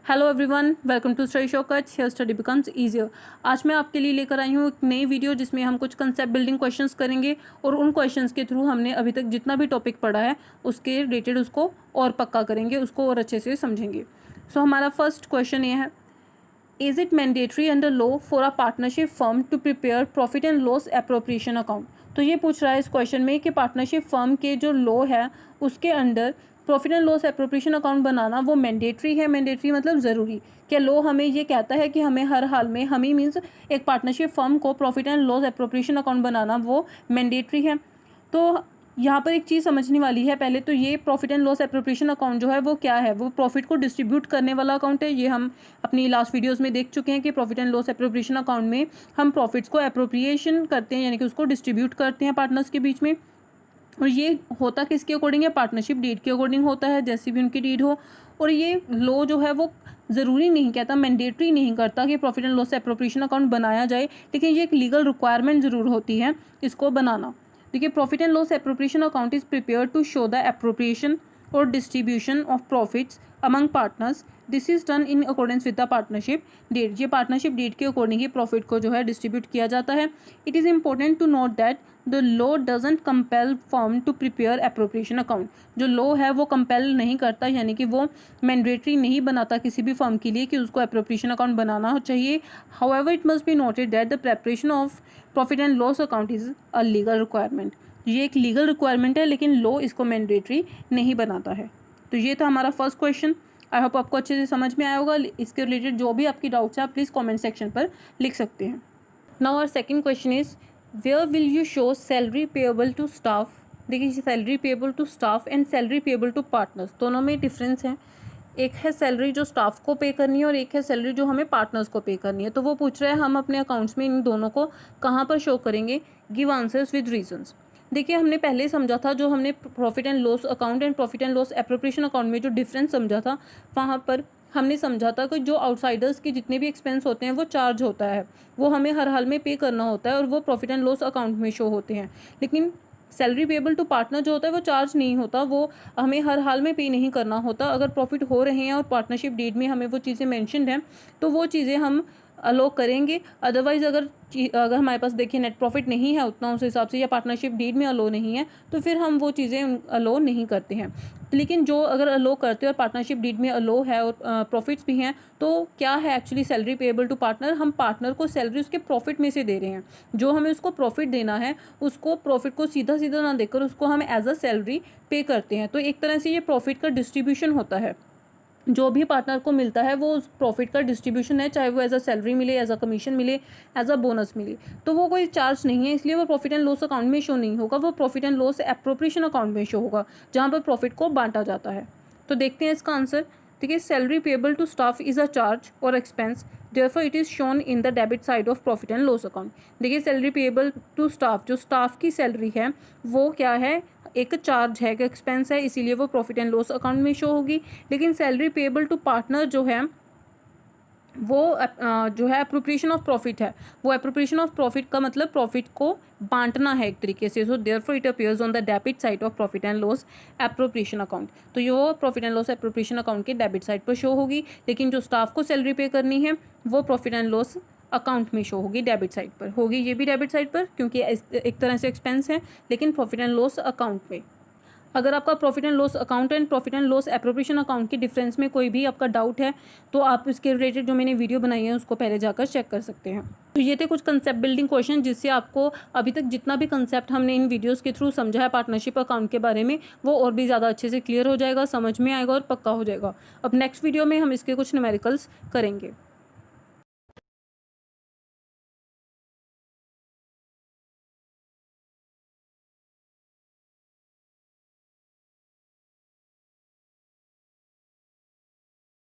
Hello everyone, welcome to study shortcut. Here study becomes easier. आज मैं आपके लिए लेकर आई हूँ एक नई वीडियो जिसमें हम कुछ कंसेप्ट बिल्डिंग क्वेश्चंस करेंगे और उन क्वेश्चंस के थ्रू हमने अभी तक जितना भी टॉपिक पढ़ा है उसके रिलेटेड उसको और पक्का करेंगे, उसको और अच्छे से समझेंगे। सो हमारा फर्स्ट क्वेश्चन ये है, is it mandatory under law for a partnership firm to prepare profit and loss appropriation account. तो ये पूछ रहा है इस क्वेश्चन में कि पार्टनरशिप फर्म के जो लॉ है उसके under profit and loss appropriation account बनाना वो मैंडेटरी है। मैंडेटरी मतलब ज़रूरी। क्या लॉ हमें ये कहता है कि हमें हर हाल में हमें मीन्स एक पार्टनरशिप फर्म को profit and loss appropriation account बनाना वो मैंडेटरी है। तो यहाँ पर एक चीज़ समझने वाली है। पहले तो ये profit and loss appropriation account जो है वो क्या है, वो प्रॉफिट को डिस्ट्रीब्यूट करने वाला अकाउंट है। ये हम अपनी लास्ट वीडियोस में देख चुके हैं कि profit and loss appropriation account में हम प्रॉफिट्स को एप्रोप्रिएशन करते हैं, यानी कि उसको डिस्ट्रीब्यूट करते हैं पार्टनर्स के बीच में। और ये होता किसके अकॉर्डिंग है, पार्टनरशिप डीड के अकॉर्डिंग होता है, जैसी भी उनकी डीड हो। और ये लॉ जो है वो ज़रूरी नहीं कहता, मैंडेटरी नहीं करता कि profit and loss appropriation account बनाया जाए, लेकिन ये एक लीगल रिक्वायरमेंट ज़रूर होती है इसको बनाना। देखिए, profit and loss appropriation account is prepare to show the appropriation और distribution of profits among partners. This is done in accordance with the partnership deed. ये पार्टनरशिप डीड के अकॉर्डिंग ही प्रॉफिट को जो है डिस्ट्रीब्यूट किया जाता है। It is important to note that the law doesn't compel firm to prepare appropriation account. जो लॉ है वो कंपेल नहीं करता, यानी कि वो मैंडेटरी नहीं बनाता किसी भी फर्म के लिए कि उसको एप्रोप्रिएशन अकाउंट बनाना चाहिए। However it must be noted that the preparation of profit and loss account is a legal requirement. ये एक लीगल रिक्वायरमेंट है, लेकिन लॉ इसको मैंडेटरी नहीं बनाता है। तो ये था हमारा फर्स्ट क्वेश्चन। आई होप आपको अच्छे से समझ में आया होगा। इसके रिलेटेड जो भी आपकी डाउट्स है आप प्लीज़ कमेंट सेक्शन पर लिख सकते हैं। Now our second question is, where will you show salary payable to staff. देखिए, salary payable to staff and salary payable to partners दोनों में डिफरेंस है। एक है सैलरी जो स्टाफ को पे करनी है और एक है सैलरी जो हमें पार्टनर्स को पे करनी है। तो वो पूछ रहा है हम अपने अकाउंट्स में इन दोनों को कहाँ पर शो करेंगे। Give answers with reasons. देखिए, हमने पहले समझा था, जो हमने profit and loss account and profit and loss appropriation account में जो डिफरेंस समझा था, वहाँ पर हमने समझा था कि जो आउटसाइडर्स के जितने भी एक्सपेंस होते हैं वो चार्ज होता है, वो हमें हर हाल में पे करना होता है और वो प्रॉफिट एंड लॉस अकाउंट में शो होते हैं। लेकिन सैलरी पेएबल टू पार्टनर जो होता है वो चार्ज नहीं होता, वो हमें हर हाल में पे नहीं करना होता। अगर प्रॉफिट हो रहे हैं और पार्टनरशिप डीड में हमें वो चीज़ें मेंशन्ड हैं तो वो चीज़ें हम अलो करेंगे। अदरवाइज़ अगर हमारे पास देखिए नेट प्रॉफिट नहीं है उतना उस हिसाब से, या पार्टनरशिप डीड में अलो नहीं है, तो फिर हम वो चीज़ें अलो नहीं करते हैं। लेकिन जो अगर अलो करते हैं और पार्टनरशिप डीड में अलो है और प्रॉफिट्स भी हैं, तो क्या है actually salary payable to partner, हम पार्टनर को सैलरी उसके प्रॉफिट में से दे रहे हैं। जो हमें उसको प्रॉफिट देना है उसको प्रॉफिट को सीधा सीधा ना देकर उसको हम एज अ सैलरी पे करते हैं। तो एक तरह से ये प्रॉफिट का डिस्ट्रीब्यूशन होता है। जो भी पार्टनर को मिलता है वो उस प्रॉफिट का डिस्ट्रीब्यूशन है, चाहे वो एज अ सैलरी मिले, एज अ कमीशन मिले, एज अ बोनस मिले। तो वो कोई चार्ज नहीं है, इसलिए वो प्रॉफिट एंड लॉस अकाउंट में शो नहीं होगा, वो profit and loss appropriation account में शो होगा जहाँ पर प्रॉफिट को बांटा जाता है। तो देखते हैं इसका आंसर। देखिए, salary payable to staff is a charge और expense, therefore it is shown in the debit side of profit and loss account. देखिए, सैलरी पेएबल टू स्टाफ, जो स्टाफ की सैलरी है वो क्या है, एक चार्ज है, एक एक्सपेंस है, इसीलिए वो प्रॉफिट एंड लॉस अकाउंट में शो होगी। लेकिन सैलरी पेएबल टू पार्टनर जो है वो जो है एप्रोप्रिएशन ऑफ प्रॉफिट है। वो एप्रोप्रिएशन ऑफ प्रॉफिट का मतलब प्रॉफिट को बांटना है एक तरीके से। So therefore it appears on the debit side of profit and loss appropriation account. तो ये वो profit and loss appropriation account के डेबिट साइड पर शो होगी, लेकिन जो स्टाफ को सैलरी पे करनी है वो प्रॉफिट एंड लॉस अकाउंट में शो होगी, डेबिट साइड पर होगी। ये भी डेबिट साइड पर, क्योंकि एक तरह से एक्सपेंस है, लेकिन प्रॉफिट एंड लॉस अकाउंट में। अगर आपका profit and loss account and profit and loss appropriation account के डिफरेंस में कोई भी आपका डाउट है तो आप इसके रिलेटेड जो मैंने वीडियो बनाई है उसको पहले जाकर चेक कर सकते हैं। तो ये थे कुछ कंसेप्ट बिल्डिंग क्वेश्चन जिससे आपको अभी तक जितना भी कंसेप्ट हमने इन वीडियोस के थ्रू समझा है पार्टनरशिप अकाउंट के बारे में, वो और भी ज़्यादा अच्छे से क्लियर हो जाएगा, समझ में आएगा और पक्का हो जाएगा। अब नेक्स्ट वीडियो में हम इसके कुछ न्यूमेरिकल्स करेंगे।